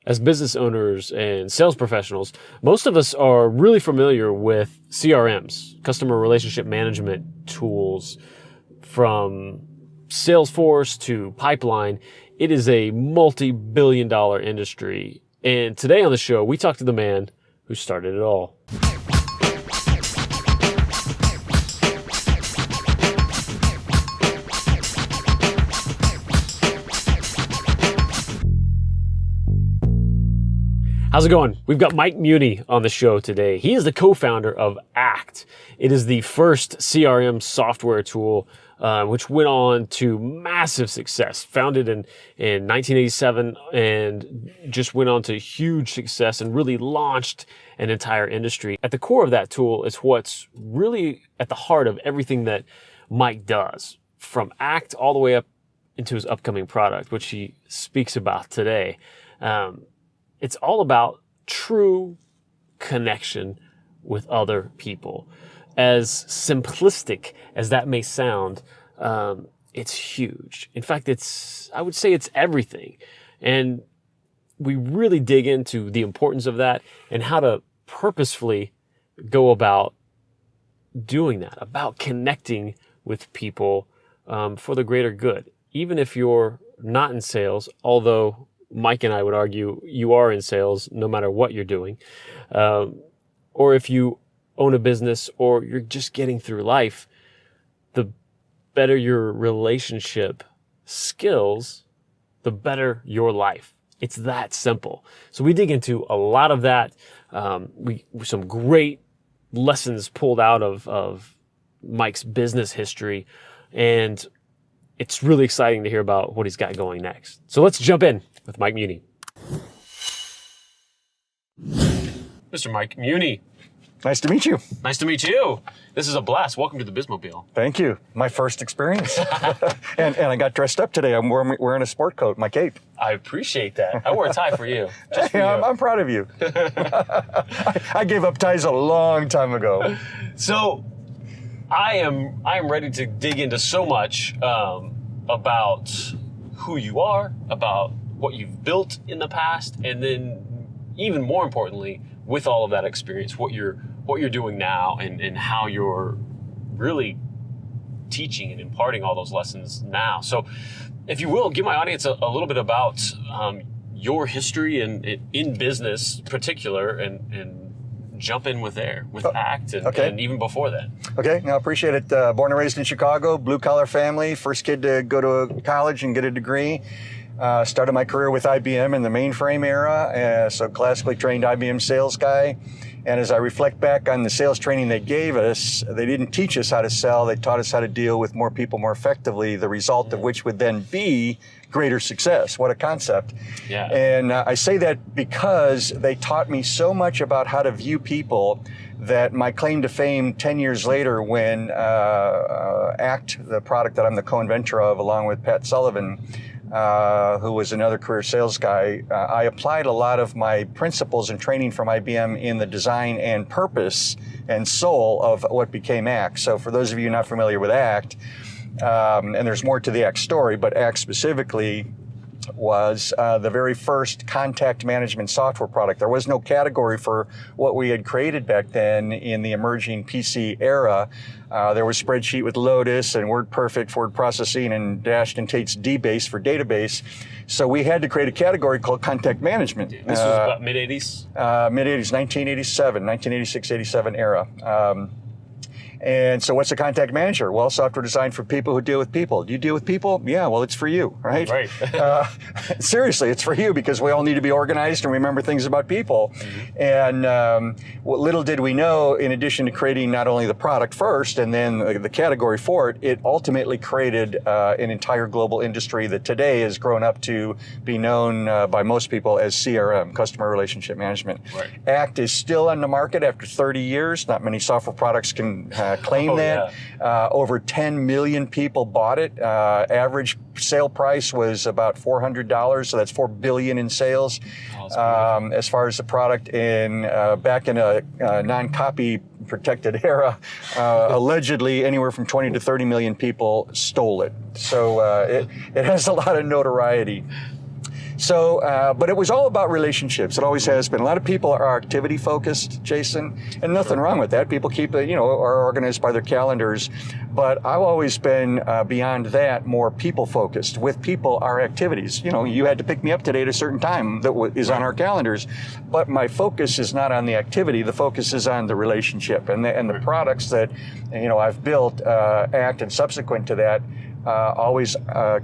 As business owners and sales professionals, most of us are really familiar with CRMs, customer relationship management tools, from Salesforce to Pipeline. It is a multi-billion-dollar industry. And today on the show, we talk to the man who started it all. How's it going? We've got Mike Muhney on the show today. He is the co-founder of ACT. It is the first CRM software tool which went on to massive success. Founded in 1987 and just went on to huge success and really launched an entire industry. At the core of that tool is what's really at the heart of everything that Mike does, from ACT all the way up into his upcoming product, which he speaks about today. It's all about true connection with other people. As simplistic as that may sound, it's huge. In fact, I would say it's everything. And we really dig into the importance of that and how to purposefully go about doing that, about connecting with people for the greater good. Even if you're not in sales, although Mike and I would argue you are in sales no matter what you're doing, or if you own a business or you're just getting through life, the better your relationship skills, the better your life. It's that simple. So we dig into a lot of that. Some great lessons pulled out of Mike's business history, and it's really exciting to hear about what he's got going next. So let's jump in with Mike Muhney. Mr. Mike Muhney. Nice to meet you. Nice to meet you. This is a blast. Welcome to the Bizmobile. Thank you. My first experience. and I got dressed up today. I'm wearing a sport coat, my cape. I appreciate that. I wore a tie for you. Just for you. I'm proud of you. I gave up ties a long time ago. So I am ready to dig into so much about who you are, about what you've built in the past, and then even more importantly, with all of that experience, what you're doing now and how you're really teaching and imparting all those lessons now. So if you will, give my audience a little bit about your history and in business in particular, and jump in with ACT and even before that. Okay, I appreciate it. Born and raised in Chicago, blue collar family, first kid to go to college and get a degree. Started my career with IBM in the mainframe era, so classically trained IBM sales guy. And as I reflect back on the sales training they gave us, they didn't teach us how to sell, they taught us how to deal with more people more effectively, the result of which would then be greater success. What a concept. Yeah. And I say that because they taught me so much about how to view people that my claim to fame 10 years later when ACT, the product that I'm the co-inventor of along with Pat Sullivan, who was another career sales guy, I applied a lot of my principles and training from IBM in the design and purpose and soul of what became ACT. So for those of you not familiar with ACT, and there's more to the ACT story, but ACT specifically was the very first contact management software product. There was no category for what we had created back then in the emerging PC era. There was Spreadsheet with Lotus and WordPerfect for word processing and Dashed and Tate's DBase for database. So we had to create a category called contact management. This was about mid-80s? Mid-80s, 1986, 87 era. And so what's a contact manager? Well, software designed for people who deal with people. Do you deal with people? Yeah, well, it's for you, right? Right. Seriously, it's for you because we all need to be organized and remember things about people. Mm-hmm. And what little did we know, in addition to creating not only the product first and then the category for it, it ultimately created an entire global industry that today has grown up to be known by most people as CRM, Customer Relationship Management. Right. ACT is still on the market after 30 years. Not many software products can claim that. Yeah. Over 10 million people bought it. Average sale price was about $400, so that's $4 billion in sales. Oh, as far as the product, and back in a non-copy protected era, allegedly anywhere from 20 to 30 million people stole it. So it has a lot of notoriety. So, but it was all about relationships. It always has been. A lot of people are activity focused, Jason, and nothing wrong with that. People keep, are organized by their calendars. But I've always been beyond that, more people focused. With people, our activities. You had to pick me up today at a certain time that is on our calendars. But my focus is not on the activity. The focus is on the relationship and the products that I've built, ACT, and subsequent to that. Always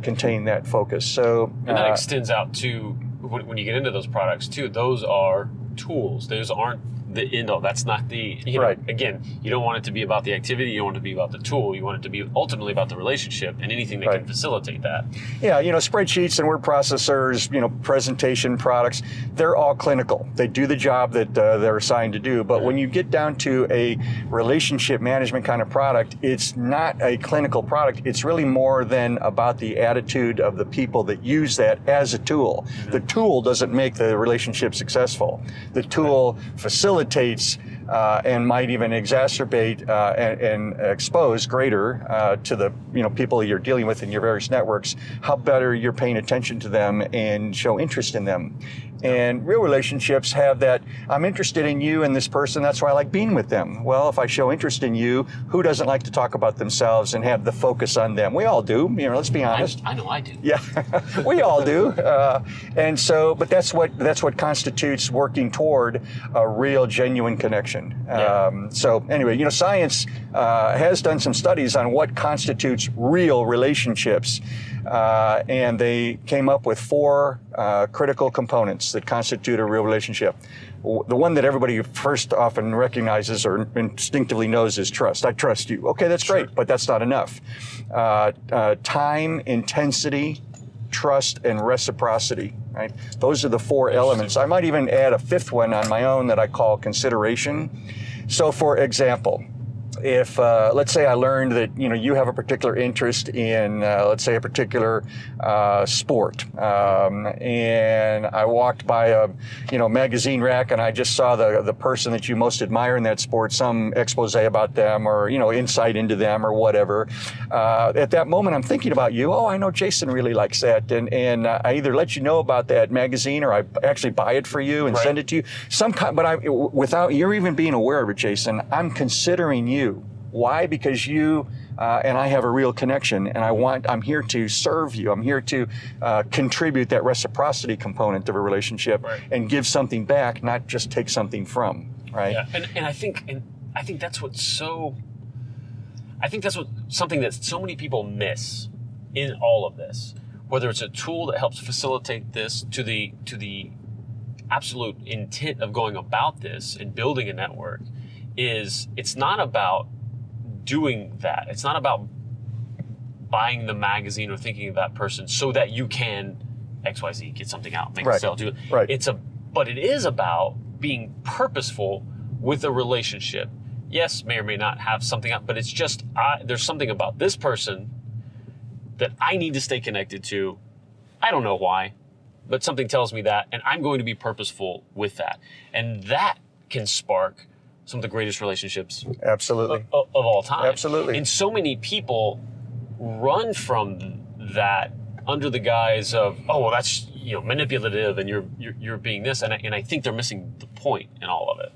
contain that focus. So, and that extends out to when you get into those products too. Those are tools. Those aren't the end all. That's not the, right. Again, you don't want it to be about the activity. You don't want it to be about the tool. You want it to be ultimately about the relationship and anything that can facilitate that. Yeah, spreadsheets and word processors, presentation products, they're all clinical. They do the job that they're assigned to do. But when you get down to a relationship management kind of product, it's not a clinical product. It's really more than about the attitude of the people that use that as a tool. Mm-hmm. The tool doesn't make the relationship successful. The tool facilitates and might even exacerbate and expose greater to the people you're dealing with in your various networks, how better you're paying attention to them and show interest in them. And real relationships have that, I'm interested in you and this person, that's why I like being with them. Well, if I show interest in you, who doesn't like to talk about themselves and have the focus on them? We all do, let's be honest. I know I do. Yeah, we all do. And so, but that's what constitutes working toward a real, genuine connection. So anyway, science has done some studies on what constitutes real relationships. And they came up with 4 critical components that constitute a real relationship. The one that everybody first often recognizes or instinctively knows is trust. I trust you. Okay, that's great, but that's not enough. Time, intensity, trust, and reciprocity, right? Those are the 4 elements. I might even add a 5th one on my own that I call consideration. So for example, if, let's say I learned that, you have a particular interest in, let's say a particular sport, and I walked by a, magazine rack and I just saw the person that you most admire in that sport, some expose about them or, insight into them or whatever. At that moment, I'm thinking about you. Oh, I know Jason really likes that. And I either let you know about that magazine or I actually buy it for you and send it to you. But without you're even being aware of it, Jason, I'm considering you. Why? Because you and I have a real connection, and I'm here to serve you. I'm here to contribute that reciprocity component of a relationship and give something back, not just take something from. Right? Yeah, and I think that's something that so many people miss in all of this. Whether it's a tool that helps facilitate this to the absolute intent of going about this and building a network, it's not about doing that. It's not about buying the magazine or thinking of that person so that you can XYZ, get something out, make a sale, do it. Right. But it is about being purposeful with a relationship. Yes, may or may not have something out, but it's just, there's something about this person that I need to stay connected to. I don't know why, but something tells me that, and I'm going to be purposeful with that. And that can spark some of the greatest relationships absolutely of all time. Absolutely. And so many people run from that under the guise of, oh, well, that's manipulative and you're being this, and I think they're missing the point in all of it.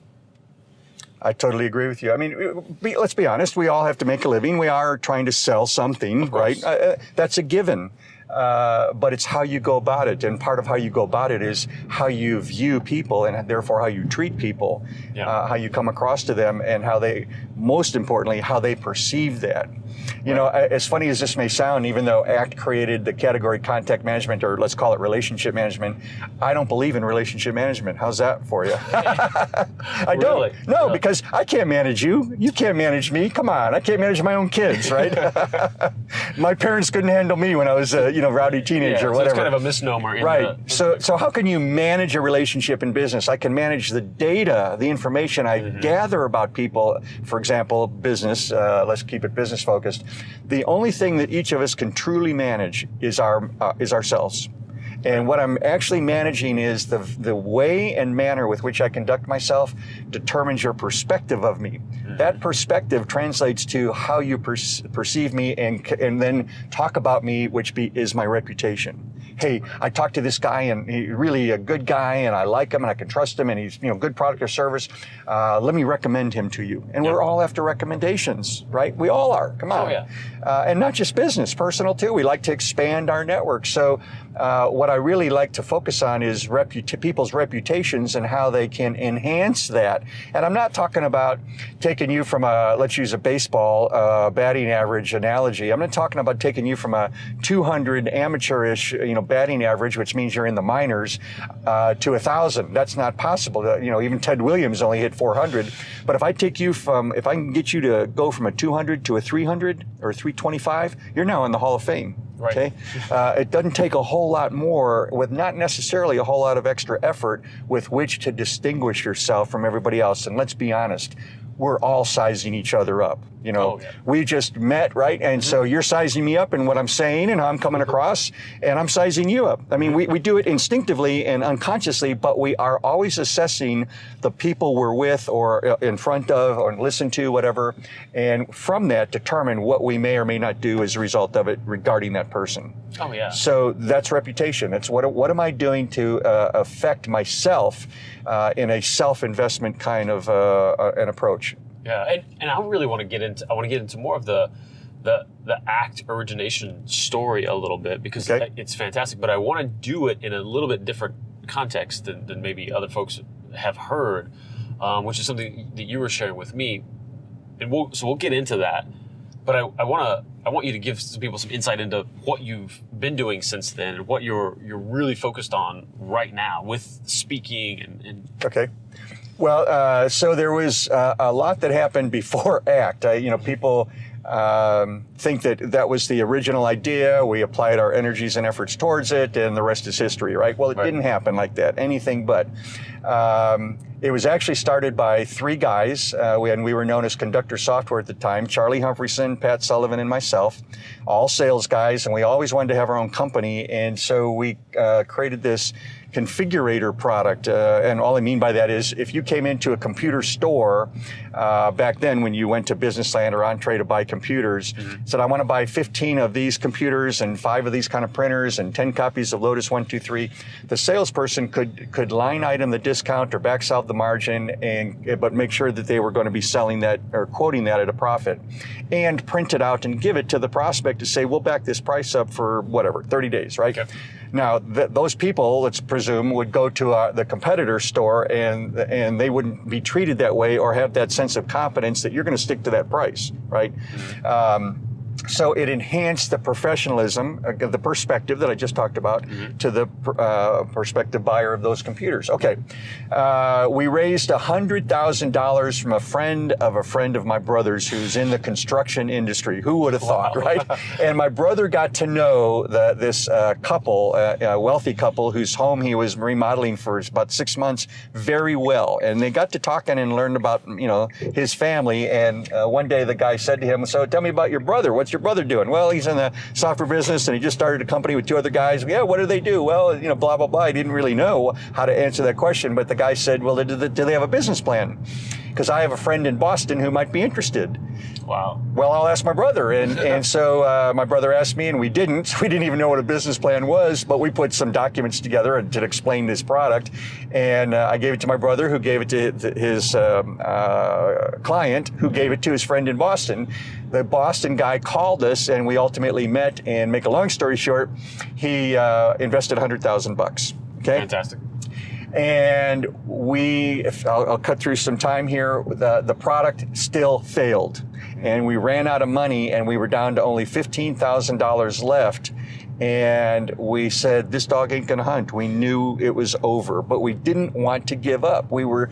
I totally agree with you. I mean, let's be honest. We all have to make a living. We are trying to sell something, right? That's a given. But it's how you go about it. And part of how you go about it is how you view people and therefore how you treat people, how you come across to them, and most importantly, how they perceive that. As funny as this may sound, even though ACT created the category contact management, or let's call it relationship management, I don't believe in relationship management. How's that for you? I don't. No, because I can't manage you. You can't manage me. Come on. I can't manage my own kids, right? My parents couldn't handle me when I was a rowdy teenager or whatever. It's kind of a misnomer. Right. So how can you manage a relationship in business? I can manage the data, the information I gather about people. For example, business. Let's keep it business focused. The only thing that each of us can truly manage is ourselves. And what I'm actually managing is the way and manner with which I conduct myself determines your perspective of me. That perspective translates to how you perceive me and then talk about me, which is my reputation. hey, I talked to this guy and he's really a good guy and I like him and I can trust him and he's, good product or service. Let me recommend him to you. And we're all after recommendations, right? We all are. Come on. Oh, yeah. And not just business, personal too. We like to expand our network. So what I really like to focus on is people's reputations and how they can enhance that. And I'm not talking about taking you from let's use a baseball batting average analogy. I'm not talking about taking you from a 200 amateurish, batting average, which means you're in the minors, to 1,000. That's not possible. Even Ted Williams only hit 400. But if I can get you to go from a 200 to a 300 or 325, you're now in the Hall of Fame. Right. Okay, it doesn't take a whole lot more, with not necessarily a whole lot of extra effort, with which to distinguish yourself from everybody else. And let's be honest, we're all sizing each other up. We just met, right? And so you're sizing me up in what I'm saying and how I'm coming across, and I'm sizing you up. I mean, we do it instinctively and unconsciously, but we are always assessing the people we're with or in front of or listen to, whatever, and from that determine what we may or may not do as a result of it regarding that person. Oh, yeah. So that's reputation. It's what am I doing to affect myself in a self-investment kind of an approach. Yeah, and I really want to get into more of the ACT origination story a little bit, because it's fantastic, but I want to do it in a little bit different context than maybe other folks have heard, which is something that you were sharing with me, and we'll get into that. But I want you to give some people some insight into what you've been doing since then and what you're really focused on right now with speaking and Okay. Well, so there was a lot that happened before ACT. People think that was the original idea. We applied our energies and efforts towards it, and the rest is history, right? Well, it didn't happen like that. Anything but. It was actually started by three guys. We were known as Conductor Software at the time: Charlie Humphreyson, Pat Sullivan, and myself, all sales guys, and we always wanted to have our own company. And so we created this configurator product. And all I mean by that is, if you came into a computer store back then when you went to Business Land or Entree to buy computers, said, I want to buy 15 of these computers and 5 of these kind of printers and 10 copies of Lotus 123, the salesperson could line item the discount or back solve the margin, but make sure that they were going to be selling that or quoting that at a profit, and print it out and give it to the prospect to say, we'll back this price up for whatever, 30 days, right? Okay. Now, those people, let's presume, would go to the competitor store and they wouldn't be treated that way or have that sense of confidence that you're going to stick to that price, right? So it enhanced the professionalism, the perspective that I just talked about, to the prospective buyer of those computers. Okay, we raised $100,000 from a friend of my brother's who's in the construction industry. Who would have thought, right? And my brother got to know this couple, a wealthy couple whose home he was remodeling for about 6 months very well. And they got to talking and learned about, his family. And one day the guy said to him, so tell me about your brother. What's your brother doing? Well, he's in the software business and he just started a company with 2 other guys. Yeah, what do they do? Well, blah, blah, blah. I didn't really know how to answer that question, but the guy said, well, do they have a business plan? Because I have a friend in Boston who might be interested. Wow. Well, I'll ask my brother. And so my brother asked me, and we didn't even know what a business plan was, but we put some documents together to explain this product. And I gave it to my brother, who gave it to his client, who gave it to his friend in Boston. The Boston guy called us, and we ultimately met. And make a long story short, he invested $100,000. Okay. Fantastic. And I'll cut through some time here. The product still failed, and we ran out of money, and we were down to only $15,000 left. And we said, this dog ain't gonna hunt. We knew it was over, but we didn't want to give up. We were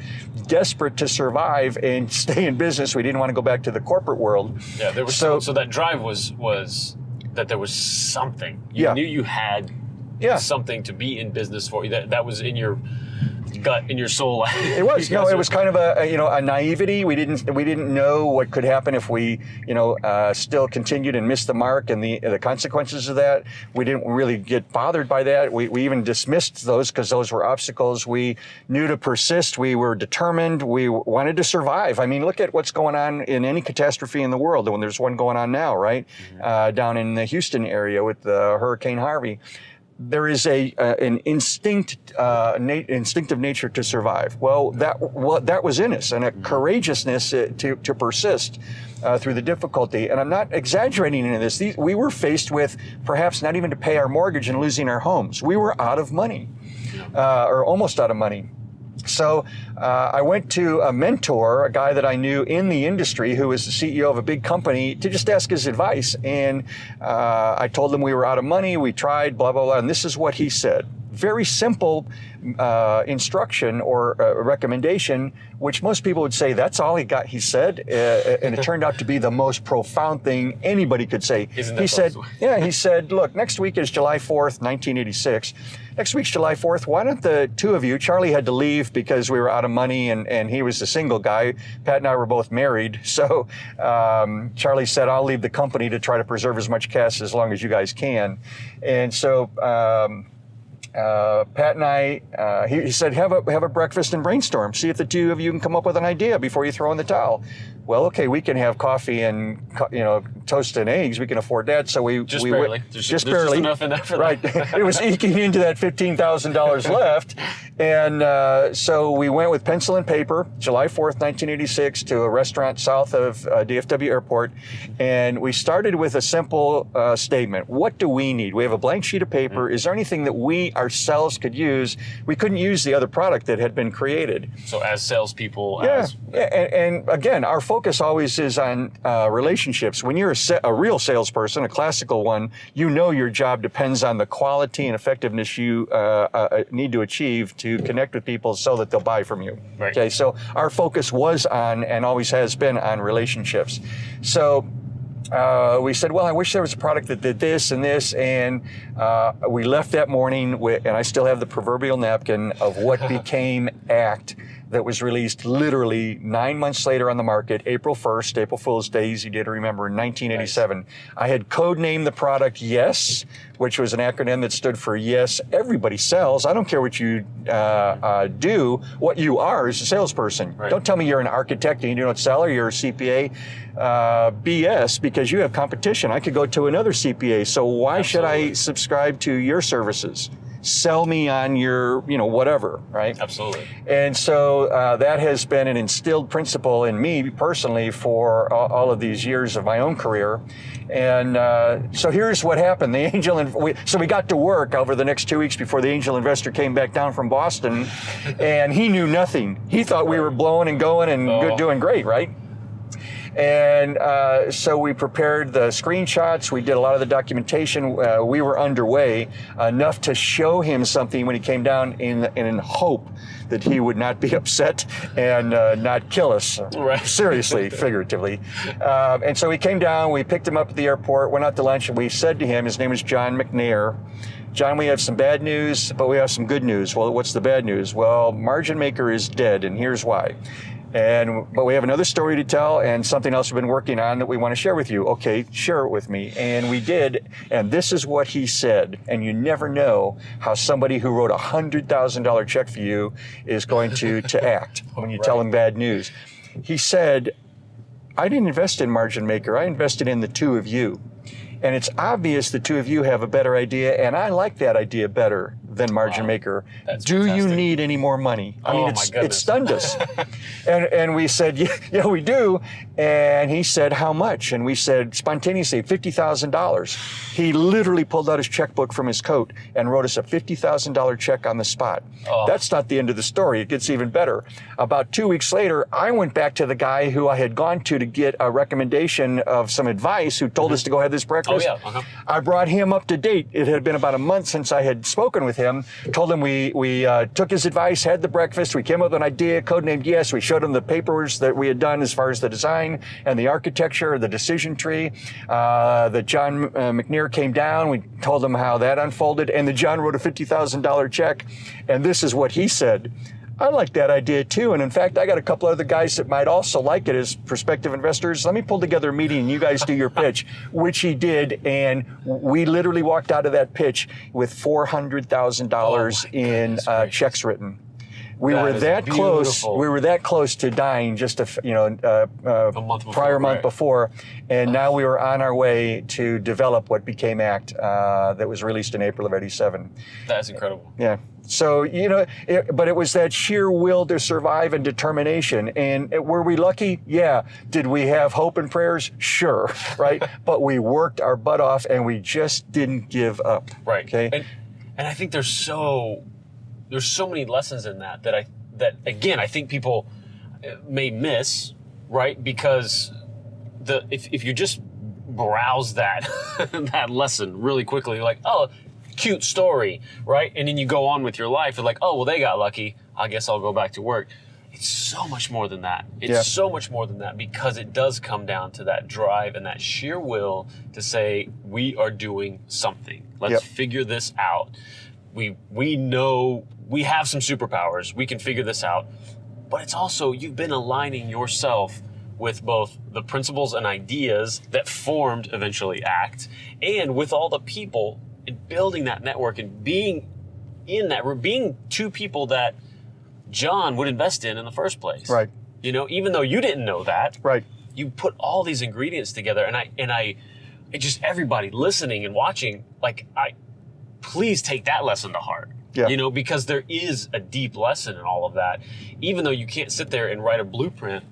desperate to survive and stay in business. We didn't want to go back to the corporate world. Yeah, there was so that drive was that there was something. You knew you had something to be in business for you. That was in your gut, in your soul. It was. No, it was kind of a naivety. We didn't know what could happen if we still continued and missed the mark and the consequences of that. We didn't really get bothered by that. We even dismissed those because those were obstacles. We knew to persist. We were determined. We wanted to survive. I mean, look at what's going on in any catastrophe in the world. When there's one going on now, right? Down in the Houston area with Hurricane Harvey. there is an instinctive nature to survive. Well, that was in us, and a courageousness to persist through the difficulty. And I'm not exaggerating in this. We were faced with perhaps not even to pay our mortgage and losing our homes. We were out of money, or almost out of money. So I went to a mentor, a guy that I knew in the industry who was the CEO of a big company, to just ask his advice. And I told him we were out of money, we tried, blah, blah, blah. And this is what he said. Very simple instruction or recommendation, which most people would say that's all he said. And it turned out to be the most profound thing anybody could say. He said, look, next week is July 4th, 1986. Next week's July 4th. Why don't the two of you, Charlie had to leave because we were out of money and he was a single guy. Pat and I were both married. So Charlie said, I'll leave the company to try to preserve as much cash as long as you guys can. And so Pat and I, he said, have a breakfast and brainstorm. See if the two of you can come up with an idea before you throw in the towel. Well, okay, we can have coffee and toast and eggs. We can afford that. So we barely. There's barely enough in there for right. that. It was eking into that $15,000 left, and so we went with pencil and paper, July 4th, 1986, to a restaurant south of DFW Airport, and we started with a simple statement: what do we need? We have a blank sheet of paper. Is there anything that we ourselves could use? We couldn't use the other product that had been created. So as salespeople, and again, our focus always is on relationships. When you're a real salesperson, a classical one, your job depends on the quality and effectiveness you need to achieve to connect with people so that they'll buy from you. Right. Okay, so our focus was on, and always has been, on relationships. So we said, well, I wish there was a product that did this and this, and we left that morning and I still have the proverbial napkin of what became ACT, that was released literally 9 months later on the market, April 1st, April Fool's Day, easy day to remember, in 1987. Nice. I had codenamed the product YES, which was an acronym that stood for Yes, Everybody Sells. I don't care what you do, what you are as a salesperson. Right. Don't tell me you're an architect and you don't sell, or you're a CPA. BS, because you have competition. I could go to another CPA, so why should I subscribe to your services? Sell me on your, whatever, right? Absolutely. And so that has been an instilled principle in me personally for all of these years of my own career. And so here's what happened. So we got to work over the next 2 weeks before the angel investor came back down from Boston, and he knew nothing. He thought we were blowing and going and doing great, right? And so we prepared the screenshots. We did a lot of the documentation. We were underway enough to show him something when he came down in hope that he would not be upset and not kill us. Right. Seriously, figuratively. And so he came down. We picked him up at the airport, went out to lunch, and we said to him, his name is John McNair, John, we have some bad news, but we have some good news. Well, what's the bad news? Well, Margin Maker is dead, and here's why. But we have another story to tell and something else we've been working on that we want to share with you. Okay, share it with me. And we did. And this is what he said. And you never know how somebody who wrote a $100,000 check for you is going to act when you tell him bad news. He said, I didn't invest in Margin Maker. I invested in the two of you. And it's obvious the two of you have a better idea, and I like that idea better than Margin Maker. Do fantastic. You need any more money? I mean, it stunned us. and we said, yeah, we do. And he said, how much? And we said, spontaneously, $50,000. He literally pulled out his checkbook from his coat and wrote us a $50,000 check on the spot. That's not the end of the story. It gets even better. About 2 weeks later, I went back to the guy who I had gone to get a recommendation of some advice, who told us to go have this breakfast. I brought him up to date. It had been about a month since I had spoken with him. Told him we took his advice, had the breakfast. We came up with an idea, codenamed Yes. We showed him the papers that we had done as far as the design and the architecture, the decision tree. The John McNair came down. We told him how that unfolded. And the John wrote a $50,000 check. And this is what he said. I like that idea too. And in fact, I got a couple other guys that might also like it as prospective investors. Let me pull together a meeting and you guys do your pitch, which he did. And we literally walked out of that pitch with $400,000 in checks written. We were that close. beautiful. We were that close to dying just a month before, prior month right. before, and now we were on our way to develop what became ACT, that was released in April of '87. That's incredible. Yeah. So, but it was that sheer will to survive and determination. And were we lucky? Yeah. Did we have hope and prayers? Sure. Right. But we worked our butt off and we just didn't give up. Right. Okay. And I think there's so many lessons in that again, I think people may miss, right? Because if you just browse that, that lesson really quickly, like, oh, cute story, right? And then you go on with your life and like, oh, well, they got lucky. I guess I'll go back to work. It's so much more than that. It's so much more than that, because it does come down to that drive and that sheer will to say, we are doing something. Let's figure this out. We know we have some superpowers. We can figure this out. But it's also, you've been aligning yourself with both the principles and ideas that formed eventually ACT, and with all the people, and building that network and being two people that John would invest in the first place. Right. Even though you didn't know that. Right. You put all these ingredients together, and I just, everybody listening and watching, please take that lesson to heart. Yeah. Because there is a deep lesson in all of that, even though you can't sit there and write a blueprint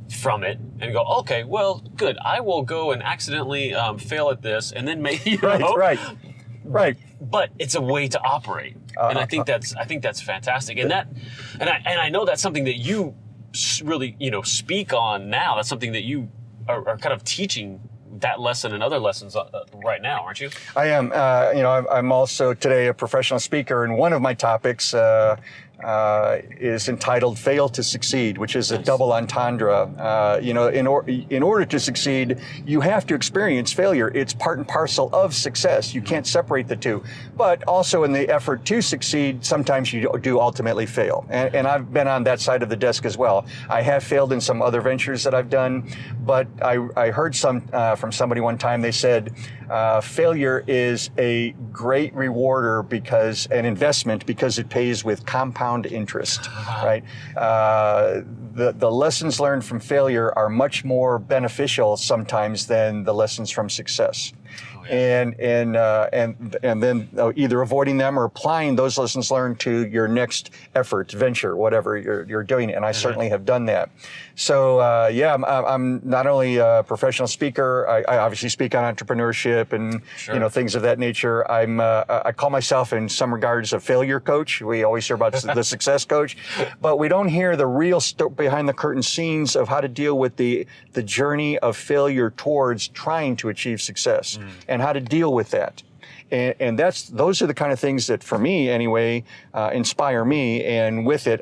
from it and go, okay, well, good, I will go and accidentally fail at this, and then maybe Right. But it's a way to operate, and I think that's fantastic. And I know that's something that you really speak on now. That's something that you are kind of teaching, that lesson and other lessons right now, aren't you? I am. I'm also today a professional speaker, and one of my topics is entitled "Fail to Succeed," which is a double entendre. In order to succeed, you have to experience failure. It's part and parcel of success. You can't separate the two. But also, in the effort to succeed, sometimes you do ultimately fail. And I've been on that side of the desk as well. I have failed in some other ventures that I've done, but I heard from somebody one time. They said, failure is a great rewarder, an investment, because it pays with compound interest, right? The lessons learned from failure are much more beneficial sometimes than the lessons from success. And then either avoiding them or applying those lessons learned to your next effort, venture, whatever you're doing. And I certainly have done that. So I'm not only a professional speaker. I obviously speak on entrepreneurship and things of that nature. I call myself, in some regards, a failure coach. We always hear about the success coach, but we don't hear the real behind the curtain scenes of how to deal with the journey of failure towards trying to achieve success. And how to deal with that. And those are the kind of things that, for me anyway, inspire me. And with it,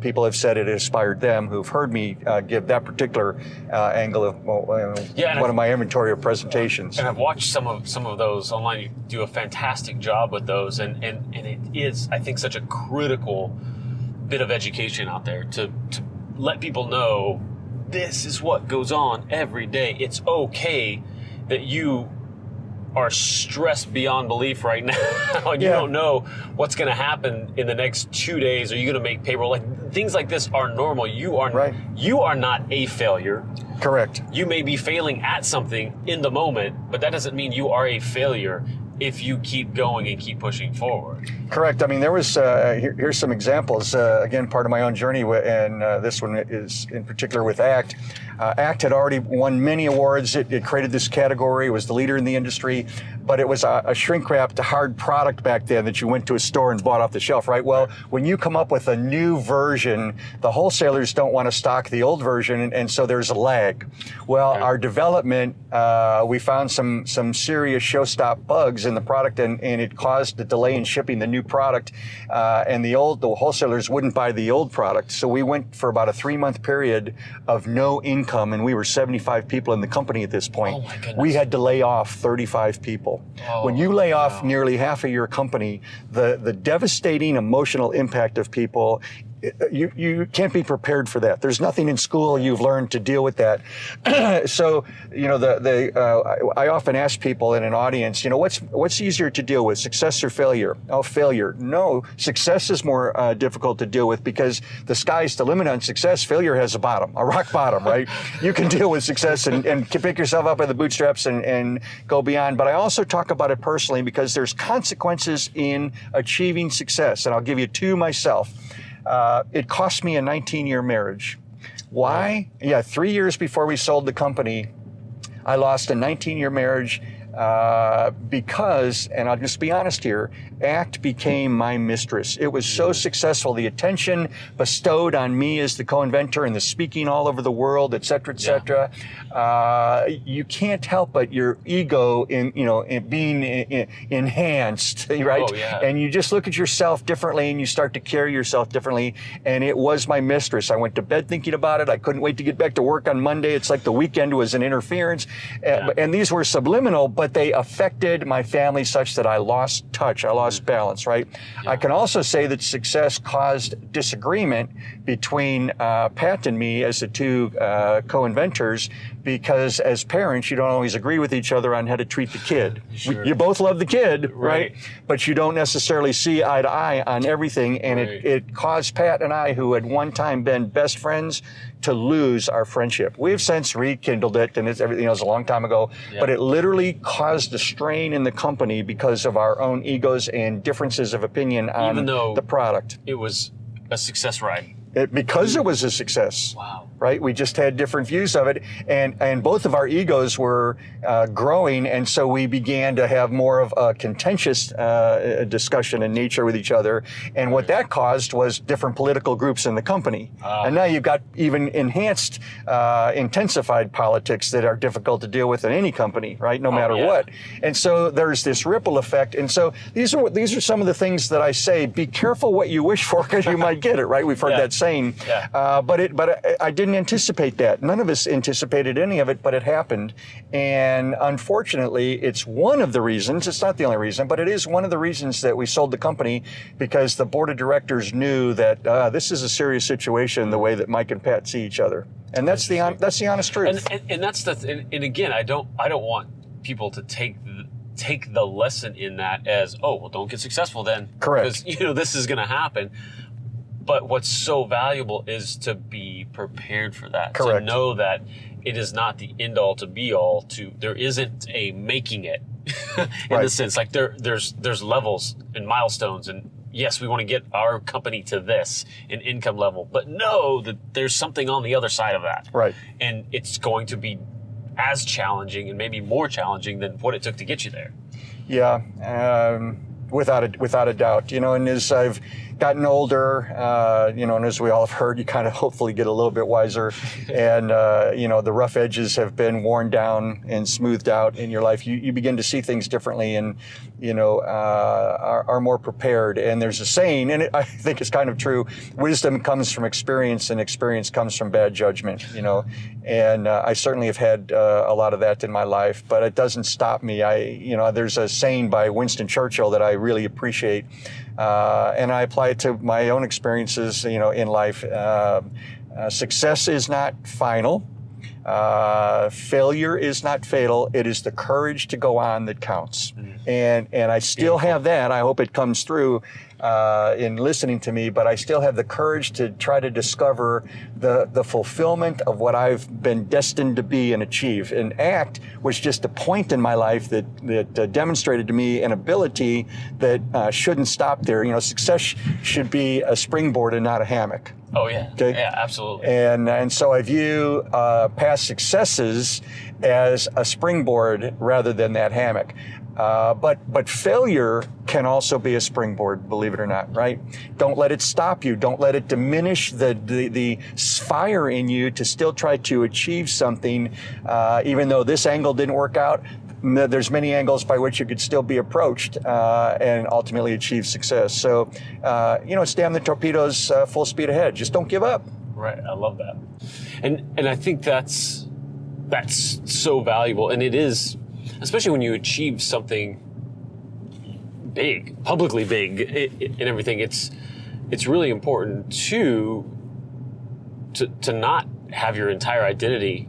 people have said it inspired them who've heard me give that particular angle of one of my inventory of presentations. And I've watched some of those online. You do a fantastic job with those, and it is, I think, such a critical bit of education out there to let people know this is what goes on every day. It's okay that you are stressed beyond belief right now, and you don't know what's going to happen in the next 2 days. Are you going to make payroll? Things like this are normal. You are not a failure. Correct. You may be failing at something in the moment, but that doesn't mean you are a failure if you keep going and keep pushing forward. Correct. I mean, there was, here's some examples, again, part of my own journey, and this one is in particular with ACT. ACT had already won many awards. It created this category. It was the leader in the industry, but it was a shrink-wrapped hard product back then that you went to a store and bought off the shelf, right? Well, when you come up with a new version, the wholesalers don't want to stock the old version, and so there's a lag. Well, our development, we found some serious showstop bugs in the product, and it caused a delay in shipping the new product, and the wholesalers wouldn't buy the old product. So we went for about a 3-month period of no income, and we were 75 people in the company at this point. Oh my goodness. We had to lay off 35 people. When you lay off nearly half of your company, the devastating emotional impact of people you can't be prepared for that. There's nothing in school you've learned to deal with that. So, I often ask people in an audience, what's easier to deal with, success or failure? Oh, failure. No, success is more difficult to deal with because the sky's the limit on success. Failure has a bottom, a rock bottom, right? You can deal with success and pick yourself up by the bootstraps and go beyond. But I also talk about it personally because there's consequences in achieving success. And I'll give you two myself. It cost me a 19-year marriage. Why? Yeah, 3 years before we sold the company, I lost a 19-year marriage because, and I'll just be honest here, ACT became my mistress. It was so successful. The attention bestowed on me as the co-inventor and the speaking all over the world, et cetera, et cetera. You can't help but your ego in being enhanced, right? Oh, yeah. And you just look at yourself differently and you start to carry yourself differently. And it was my mistress. I went to bed thinking about it. I couldn't wait to get back to work on Monday. It's like the weekend was an interference. And these were subliminal, but they affected my family such that I lost touch. I lost balance, right? Yeah. I can also say that success caused disagreement between Pat and me as the two co-inventors, because as parents, you don't always agree with each other on how to treat the kid. Sure. You both love the kid, right? But you don't necessarily see eye to eye on everything. And it caused Pat and I, who had one time been best friends, to lose our friendship. We have since rekindled it, and it's everything was a long time ago, but it literally caused a strain in the company because of our own egos and differences of opinion on the product. It was a success ride. Because it was a success. Wow. Right? We just had different views of it. And both of our egos were growing. And so we began to have more of a contentious discussion in nature with each other. And what that caused was different political groups in the company. And now you've got even enhanced, intensified politics that are difficult to deal with in any company, right? No matter what. And so there's this ripple effect. And so these are some of the things that I say, be careful what you wish for because you might get it, right? We've heard that saying. But I didn't anticipate that. None of us anticipated any of it, but it happened. And unfortunately, it's one of the reasons, it's not the only reason, but it is one of the reasons that we sold the company, because the board of directors knew that this is a serious situation, the way that Mike and Pat see each other. And that's the honest truth. And that's and again, I don't want people to take the lesson in that as, oh, well, don't get successful then. Correct. Because this is going to happen. But what's so valuable is to be prepared for that. Correct. To know that it is not the end all to be all. There isn't a making it in the sense, like there's levels and milestones, and yes, we want to get our company to this in income level, but know that there's something on the other side of that. Right. And it's going to be as challenging and maybe more challenging than what it took to get you there. Yeah. Without a doubt, and as I've gotten older, and as we all have heard, you kind of hopefully get a little bit wiser, and the rough edges have been worn down and smoothed out in your life. You begin to see things differently, and are more prepared. And there's a saying, and I think it's kind of true: wisdom comes from experience, and experience comes from bad judgment. And I certainly have had a lot of that in my life, but it doesn't stop me. There's a saying by Winston Churchill that I really appreciate, and I apply it to my own experiences, in life. Success is not final. Failure is not fatal. It is the courage to go on that counts. And I still have that. I hope it comes through in listening to me, but I still have the courage to try to discover the fulfillment of what I've been destined to be and achieve. And ACT was just a point in my life that demonstrated to me an ability that shouldn't stop there. Success should be a springboard and not a hammock. Oh yeah. Okay? Yeah, absolutely. And so I view past successes as a springboard rather than that hammock. But failure can also be a springboard, believe it or not, right? Don't let it stop you. Don't let it diminish the fire in you to still try to achieve something, even though this angle didn't work out. There's many angles by which you could still be approached and ultimately achieve success. So, it's damn the torpedoes, full speed ahead. Just don't give up. Right. I love that. And I think that's so valuable. And it is, especially when you achieve something big, publicly big and everything, it's really important to not have your entire identity,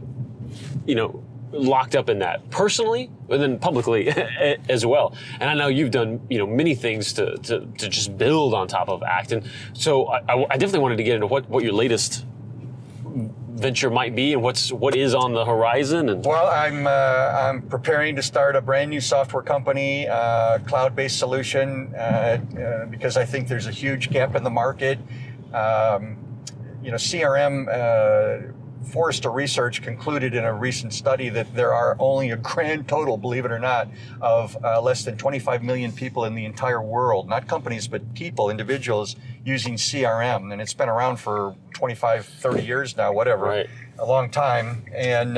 locked up in that personally, but then publicly as well. And I know you've done, many things to just build on top of ACT. And so I definitely wanted to get into what your latest venture might be and what is on the horizon. And well, I'm preparing to start a brand new software company, cloud-based solution, because I think there's a huge gap in the market. CRM, Forrester Research concluded in a recent study that there are only a grand total, believe it or not, of less than 25 million people in the entire world, not companies, but people, individuals using CRM. And it's been around for 25, 30 years now, whatever, right. A long time. And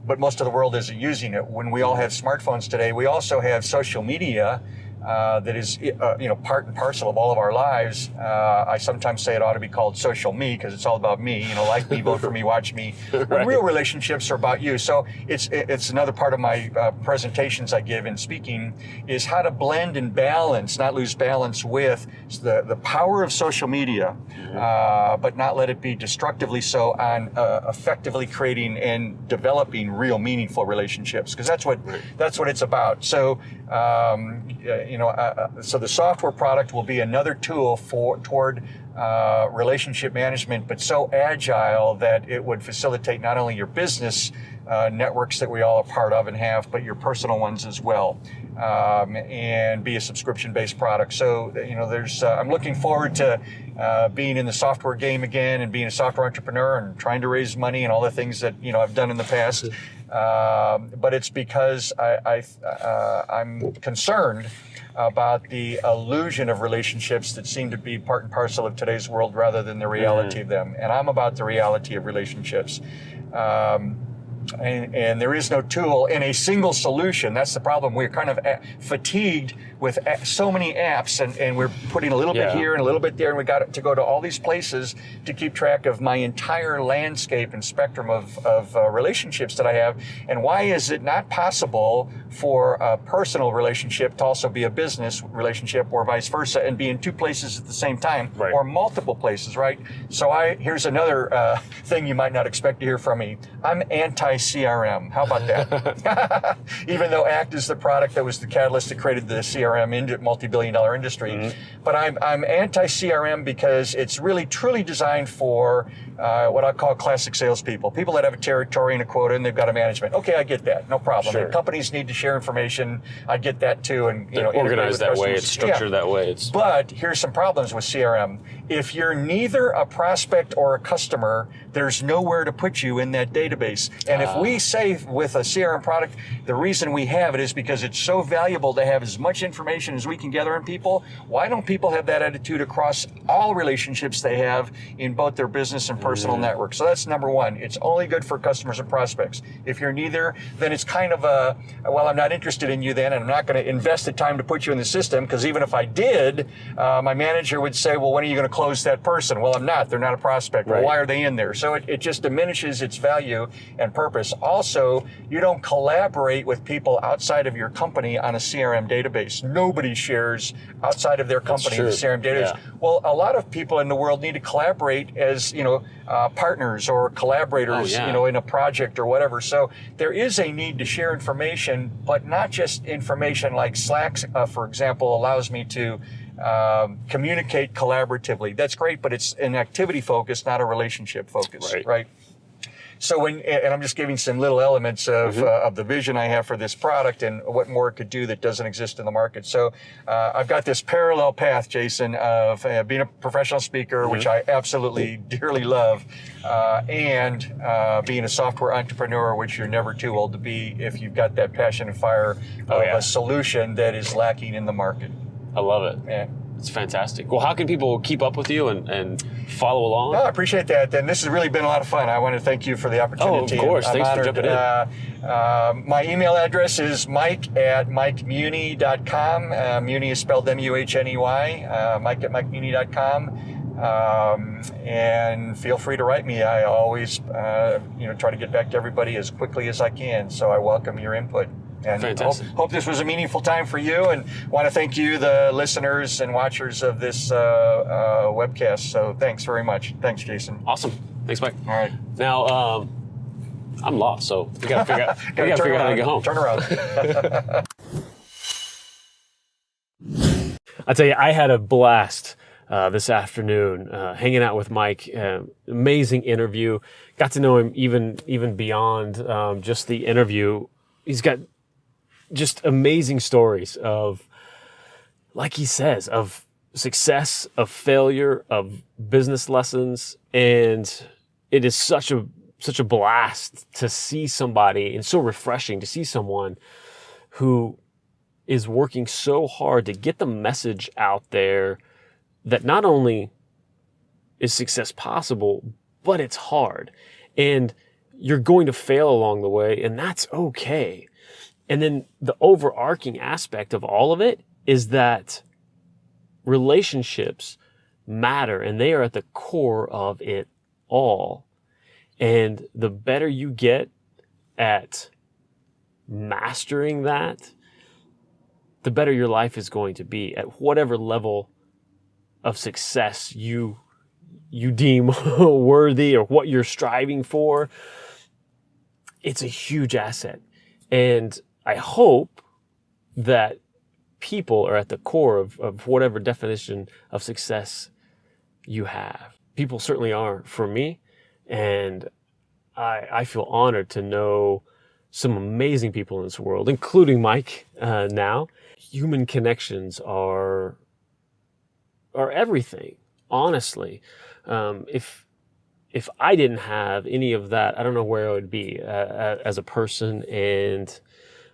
but most of the world isn't using it. When we all have smartphones today, we also have social media that is, part and parcel of all of our lives. I sometimes say it ought to be called social me because it's all about me. Like me, vote for me, watch me. Right. When real relationships are about you. So it's another part of my presentations I give in speaking is how to blend and balance, not lose balance with the power of social media, but not let it be destructively so on effectively creating and developing real meaningful relationships, because that's what it's about. So. So the software product will be another tool toward relationship management, but so agile that it would facilitate not only your business networks that we all are part of and have, but your personal ones as well, and be a subscription-based product. So, I'm looking forward to being in the software game again and being a software entrepreneur and trying to raise money and all the things that, I've done in the past. But it's because I'm concerned about the illusion of relationships that seem to be part and parcel of today's world rather than the reality of them. And I'm about the reality of relationships. And there is no tool in a single solution. That's the problem. We're kind of fatigued with so many apps, and we're putting a little bit here and a little bit there, and we got to go to all these places to keep track of my entire landscape and spectrum of relationships that I have. And why is it not possible for a personal relationship to also be a business relationship, or vice versa, and be in two places at the same time, right. Or multiple places, right? So here's another thing you might not expect to hear from me. I'm anti-CRM. How about that? Even though ACT is the product that was the catalyst that created the CRM multi-billion-dollar industry, but I'm anti-CRM because it's really truly designed for what I call classic salespeople, people that have a territory and a quota and they've got a management. Okay, I get that, no problem. Sure. And companies need to share information. I get that too, and organized that way, it's structured that way. But here's some problems with CRM. If you're neither a prospect or a customer, there's nowhere to put you in that database. And if we say with a CRM product, the reason we have it is because it's so valuable to have as much information as we can gather on people. Why don't people have that attitude across all relationships they have in both their business and personal networks? So that's number one. It's only good for customers and prospects. If you're neither, then it's kind of I'm not interested in you then, and I'm not going to invest the time to put you in the system, because even if I did, my manager would say, well, when are you going to close that person? Well, I'm not. They're not a prospect. Right. Well, why are they in there? So it just diminishes its value and purpose. Also, you don't collaborate with people outside of your company on a CRM database. Nobody shares outside of their company the CRM database. Yeah. Well, a lot of people in the world need to collaborate as, partners or collaborators, in a project or whatever. So there is a need to share information, but not just information like Slack, for example, allows me to communicate collaboratively. That's great, but it's an activity focus, not a relationship focus, right? So and I'm just giving some little elements of the vision I have for this product and what more it could do that doesn't exist in the market. So I've got this parallel path, Jason, of being a professional speaker, which I absolutely dearly love, and being a software entrepreneur, which you're never too old to be if you've got that passion and fire of a solution that is lacking in the market. I love it. Yeah. It's fantastic. Well, how can people keep up with you and follow along? No, I appreciate that. And this has really been a lot of fun. I want to thank you for the opportunity. Oh, of course. Thanks for jumping in. My email address is mike@mikemuhney.com. Muhney is spelled M-U-H-N-E-Y. Mike@mikemuhney.com. And feel free to write me. I always, try to get back to everybody as quickly as I can. So I welcome your input. And Fantastic. hope this was a meaningful time for you, and want to thank you, the listeners and watchers of this webcast. So thanks very much. Thanks, Jason. Awesome. Thanks, Mike. All right. Now, I'm lost, so we got to figure out, how to get home. Turn around. I tell you, I had a blast this afternoon hanging out with Mike. Amazing interview. Got to know him even beyond just the interview. He's got just amazing stories of, like he says, of success, of failure, of business lessons, and it is such a blast to see somebody, and so refreshing to see someone who is working so hard to get the message out there that not only is success possible, but it's hard. And you're going to fail along the way, and that's okay. And then the overarching aspect of all of it is that relationships matter, and they are at the core of it all. And the better you get at mastering that, the better your life is going to be at whatever level of success you deem worthy, or what you're striving for. It's a huge asset. And I hope that people are at the core of whatever definition of success you have. People certainly are for me. And I feel honored to know some amazing people in this world, including Mike now. Human connections are everything, honestly. If I didn't have any of that, I don't know where I would be as a person, and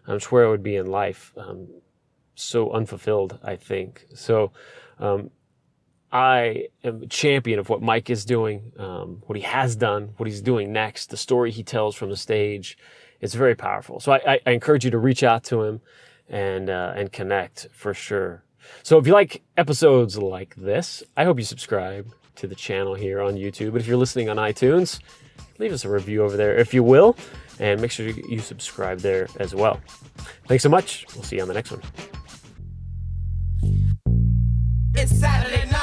just where I would be in life. So unfulfilled, I think. So I am a champion of what Mike is doing, what he has done, what he's doing next, the story he tells from the stage. It's very powerful. So I encourage you to reach out to him and connect for sure. So if you like episodes like this, I hope you subscribe to the channel here on YouTube. But if you're listening on iTunes, leave us a review over there if you will, and make sure you subscribe there as well. Thanks so much. We'll see you on the next one. It's Saturday night.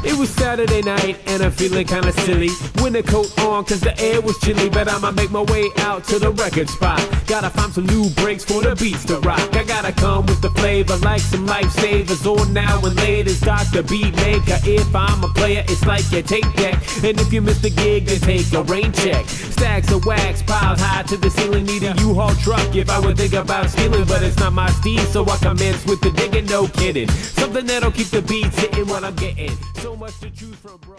It was Saturday night and I'm feeling kinda silly. Winter coat on cause the air was chilly, but I'ma make my way out to the record spot. Gotta find some new breaks for the beats to rock. I gotta come with the flavor like some lifesavers. On now and later, start the beat maker. If I'm a player, it's like your tape deck. And if you miss the gig, then take a rain check. Stacks of wax piled high to the ceiling, need a U-Haul truck if I would think about stealing. But it's not my steed, so I commence with the digging, no kidding. Something that'll keep the beats hitting what I'm getting. So much to choose from, bro.